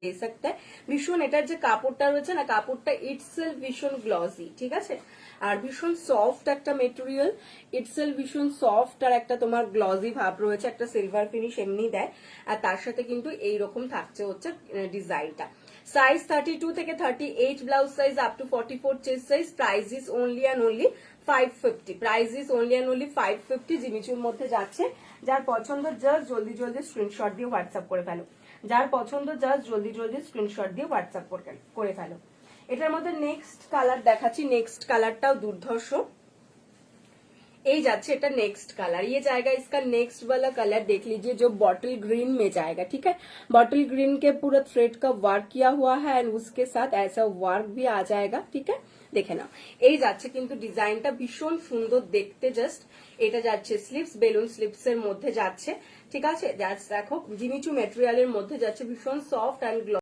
दे सकता है। ভীষণ এটার যে কাপড়টা রয়েছে না, কাপড়টা ইটসেলফ ভীষণ গ্লসি, ঠিক আছে, আর ভীষণ সফট একটা মেটেরিয়াল, ইটসেলফ ভীষণ সফট আর একটা তোমার গ্লসি ভাব রয়েছে, একটা সিলভার ফিনিশ এমনি দেয়, আর তার সাথে কিন্তু এইরকম থাকছে হচ্ছে ডিজাইনটা। সাইজ 32 থেকে 38 blouse size up to 44 chest size. Price is only and only 550। Price is only and only 550 জিমিচুর মধ্যে যাচ্ছে। যার পছন্দ জাস্ট জলদি জলদি স্ক্রিনশট দিয়ে হোয়াটসঅ্যাপ করে ফেলো, যার পছন্দ জাস্ট জলদি জলদি স্ক্রিনশট দিয়ে হোয়াটসঅ্যাপ করে ফেলো। এটার মধ্যে নেক্সট কালার দেখাচ্ছি, নেক্সট কালারটাও দুর্ধর্ষ, এই যাচ্ছে এটা नेक्स्ट कलर। ये जाएगा इसका नेक्स्ट वाला कलर देख लीजिए जो बॉटल ग्रीन में जाएगा, ठीक है, बॉटल ग्रीन के पूरा थ्रेड का वर्क किया हुआ है एंड उसके साथ ऐसा वर्क भी आ जाएगा, ठीक है, দেখে নাও। এই যাচ্ছে কিন্তু ডিজাইনটা ভীষণ সুন্দর দেখতে, জাস্ট এটা যাচ্ছে স্লিভস, বেলুন স্লিভস এর মধ্যে যাচ্ছে, ঠিক আছে, জাস্ট দেখো জিমিচু ম্যাটেরিয়ালের মধ্যে যাচ্ছে, ভীষণ সফট অ্যান্ড